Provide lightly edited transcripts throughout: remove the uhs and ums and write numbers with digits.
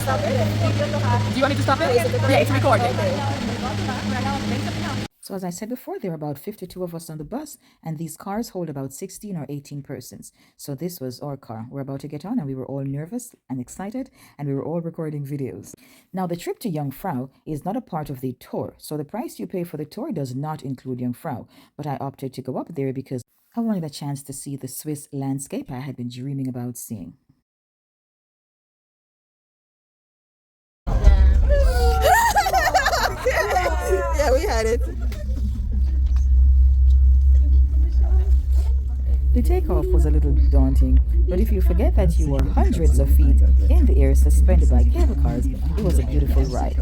Stop it? Do you want me to stop it? Yeah, it's recording. So as I said before, there are about 52 of us on the bus, and these cars hold about 16 or 18 persons. So this was our car. We're about to get on, and we were all nervous and excited, and we were all recording videos. Now, the trip to Jungfrau is not a part of the tour, so the price you pay for the tour does not include Jungfrau, but I opted to go up there because I wanted a chance to see the Swiss landscape I had been dreaming about seeing. Yeah, we had it. The takeoff was a little daunting, but if you forget that you were hundreds of feet in the air suspended by cable cars, it was a beautiful ride.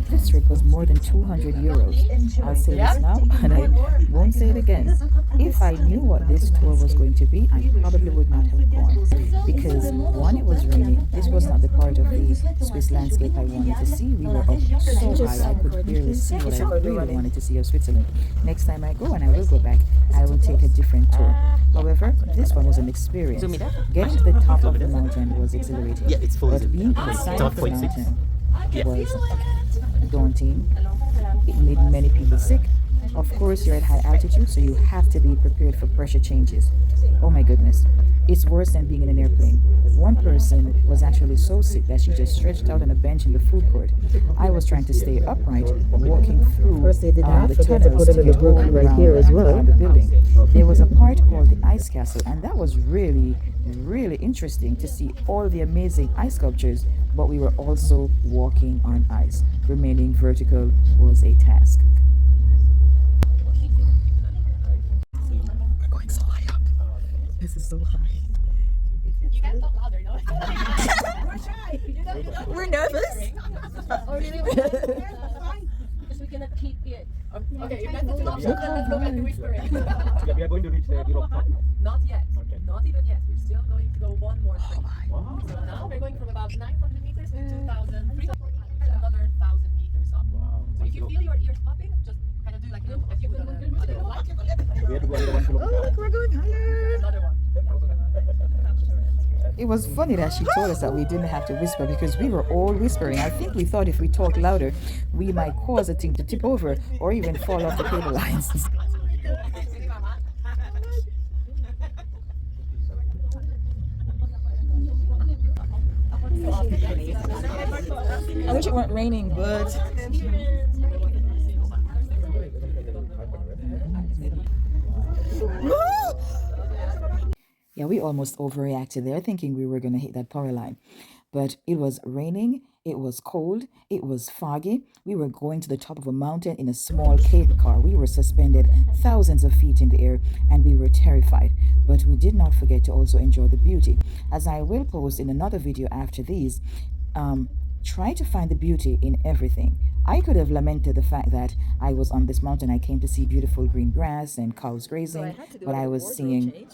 This trip was more than 200 euros. I'll say this now, and I won't say it again. If I knew what this tour was going to be, I probably would not have gone. Because one, it was raining. This was not the part of the Swiss landscape I wanted to see. We were up so high, I could barely see what I really wanted to see of Switzerland. Next time I go, and I will go back, I will take a different tour. However, this one was an experience. Getting to the top of the mountain was exhilarating. Yeah, it's full. But being on the side of the mountain was daunting. It made many people sick. Of course, you're at high altitude, so you have to be prepared for pressure changes. Oh my goodness. It's worse than being in an airplane. One person was actually so sick that she just stretched out on a bench in the food court. I was trying to stay upright, walking through the tunnels to get all around here as well. The building. There was a part called the Ice Castle, and that was really interesting to see all the amazing ice sculptures, but we were also walking on ice. Remaining vertical was a task. We're going so high up. This is so high. You can talk louder, no? We're nervous. Oh, really? Because we cannot keep it. Okay, if that's the option, then let's go back to whispering. Yeah, we are going to reach the Europe top now. Not yet. Okay. Not even yet. We're still going to go one more Oh string. my. Wow. So now we're going from about 900 meters to 2,300, another 1,000 meters up. Wow. So if you feel your ears popping, just kind of do like if you put on a light. We have to go another 1 kilometer. Oh, look, we're going higher. Another one. It was funny that she told us that we didn't have to whisper because we were all whispering. I think we thought if we talked louder, we might cause a thing to tip over or even fall off the cable lines. I wish it weren't raining, but yeah, we almost overreacted there, thinking we were going to hit that power line. But it was raining, it was cold, it was foggy. We were going to the top of a mountain in a small cable car. We were suspended thousands of feet in the air, and we were terrified. But we did not forget to also enjoy the beauty. As I will post in another video after these, try to find the beauty in everything. I could have lamented the fact that I was on this mountain. I came to see beautiful green grass and cows grazing, but I was seeing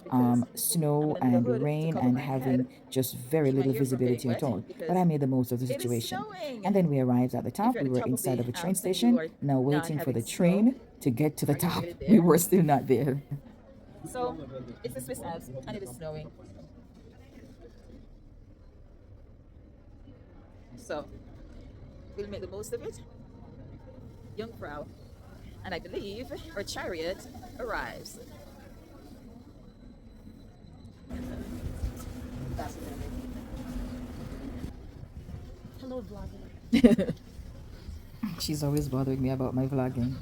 snow and rain and having just very little visibility at all. But I made the most of the situation. And then we arrived at the top. We were inside of a train station, now waiting for the train to get to the top. We were still not there. So it's the Swiss Alps, and it is snowing. So we'll make the most of it. Jungfrau, and I believe our chariot arrives. Hello, vlogger. She's always bothering me about my vlogging.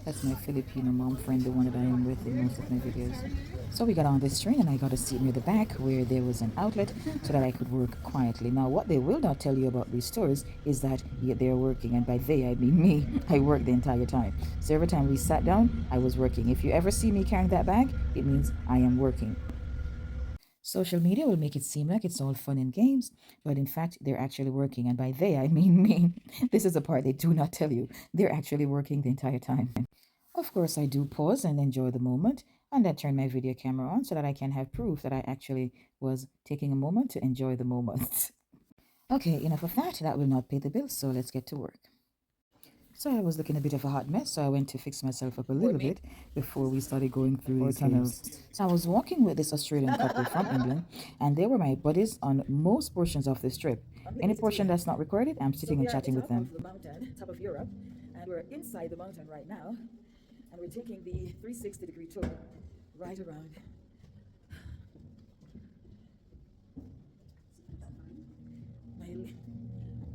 That's my Filipino mom friend, the one that I am with in most of my videos. So we got on this train and I got a seat near the back where there was an outlet so that I could work quietly. Now, what they will not tell you about these tours is that they're working, and by they, I mean me. I worked the entire time. So every time we sat down, I was working. If you ever see me carrying that bag, it means I am working. Social media will make it seem like it's all fun and games, but in fact, they're actually working, and by they, I mean me. This is the part they do not tell you. They're actually working the entire time. Of course, I do pause and enjoy the moment, and then turn my video camera on so that I can have proof that I actually was taking a moment to enjoy the moment. Okay, enough of that. That will not pay the bills, so let's get to work. So I was looking a bit of a hot mess, so I went to fix myself up a little bit before we started going through the tunnels. So I was walking with this Australian couple from England, and they were my buddies on most portions of this trip. Any portion that's not recorded, I'm sitting and chatting with them. The mountain, top of Europe, and we're inside the mountain right now, and we're taking the 360-degree tour right around.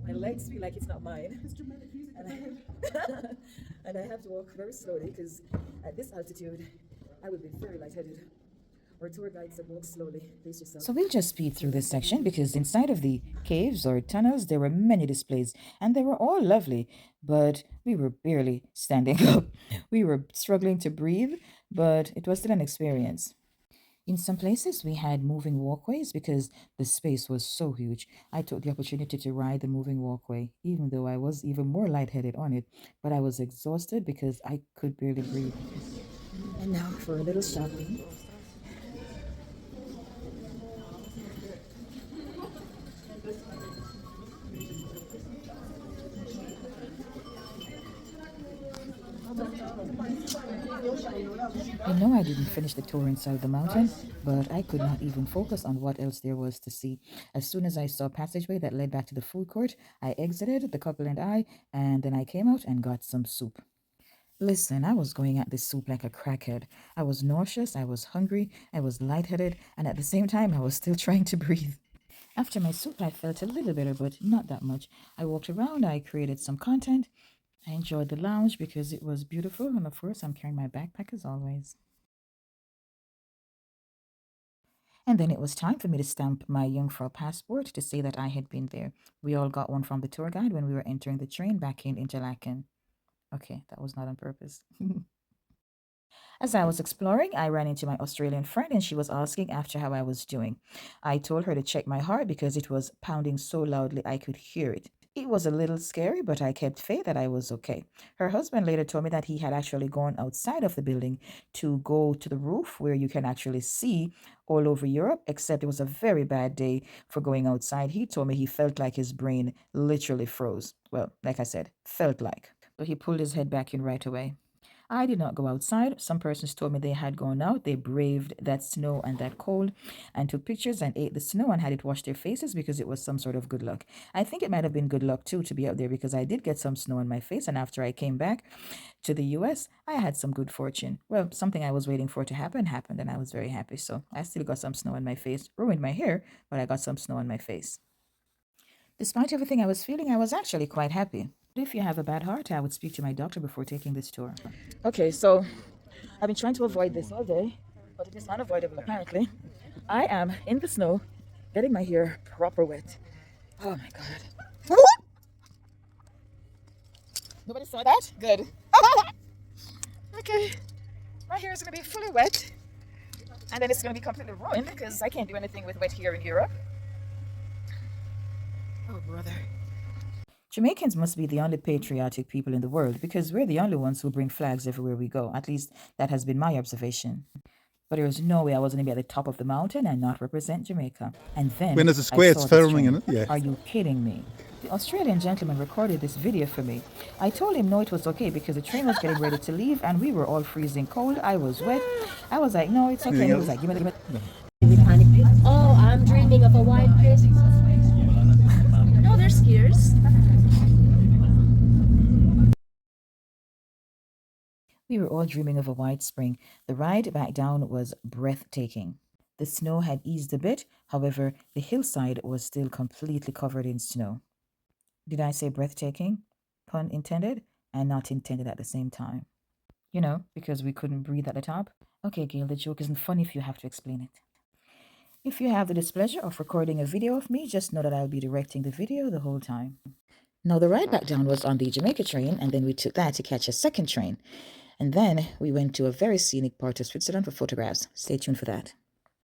My legs feel like it's not mine. And I have to walk very slowly because at this altitude, I would be very lightheaded. Our tour guide said walk slowly, pace yourself. So we'll just speed through this section because inside of the caves or tunnels, there were many displays and they were all lovely, but we were barely standing up. We were struggling to breathe, but it was still an experience. In some places, we had moving walkways because the space was so huge. I took the opportunity to ride the moving walkway, even though I was even more lightheaded on it, but I was exhausted because I could barely breathe. And now for a little shopping. I know I didn't finish the tour inside the mountain, but I could not even focus on what else there was to see. As soon as I saw a passageway that led back to the food court, I exited, the couple and then I came out and got some soup. Listen, I was going at this soup like a crackhead. I was nauseous, I was hungry, I was lightheaded, and at the same time, I was still trying to breathe. After my soup, I felt a little better, but not that much. I walked around, I created some content. I enjoyed the lounge because it was beautiful, and of course, I'm carrying my backpack as always. And then it was time for me to stamp my Jungfrau passport to say that I had been there. We all got one from the tour guide when we were entering the train back in Interlaken. Okay, that was not on purpose. As I was exploring, I ran into my Australian friend and she was asking after how I was doing. I told her to check my heart because it was pounding so loudly I could hear it. It was a little scary, but I kept faith that I was okay. Her husband later told me that he had actually gone outside of the building to go to the roof where you can actually see all over Europe, except it was a very bad day for going outside. He told me he felt like his brain literally froze. Well, like I said, felt like. But he pulled his head back in right away. I did not go outside. Some persons told me they had gone out. They braved that snow and that cold and took pictures and ate the snow and had it wash their faces because it was some sort of good luck. I think it might have been good luck too to be out there because I did get some snow on my face. And after I came back to the US, I had some good fortune. Well, something I was waiting for to happen happened and I was very happy. So I still got some snow on my face. Ruined my hair, but I got some snow on my face. Despite everything I was feeling, I was actually quite happy. If you have a bad heart, I would speak to my doctor before taking this tour. Okay, so I've been trying to avoid this all day, but it is unavoidable apparently. I am in the snow, getting my hair proper wet. Oh my god. Nobody saw that? Good. Okay, my hair is going to be fully wet, and then it's going to be completely ruined because I can't do anything with wet hair in Europe. Oh, brother. Jamaicans must be the only patriotic people in the world because we're the only ones who bring flags everywhere we go. At least that has been my observation. But there was no way I was going to be at the top of the mountain and not represent Jamaica. And then when there's a square, it's filming in it. Yeah. Are you kidding me? The Australian gentleman recorded this video for me. I told him no, it was okay because the train was getting ready to leave and we were all freezing cold. I was wet. I was like, no, it's okay. He was like, give me. Oh, I'm dreaming of a white Christmas. No, they're skiers. We were all dreaming of a white spring. The ride back down was breathtaking. The snow had eased a bit, however, the hillside was still completely covered in snow. Did I say breathtaking? Pun intended and not intended at the same time. You know, because we couldn't breathe at the top. Okay, Gail, the joke isn't funny if you have to explain it. If you have the displeasure of recording a video of me, just know that I'll be directing the video the whole time. Now, the ride back down was on the Jamaica train, and then we took that to catch a second train. And then we went to a very scenic part of Switzerland for photographs. Stay tuned for that.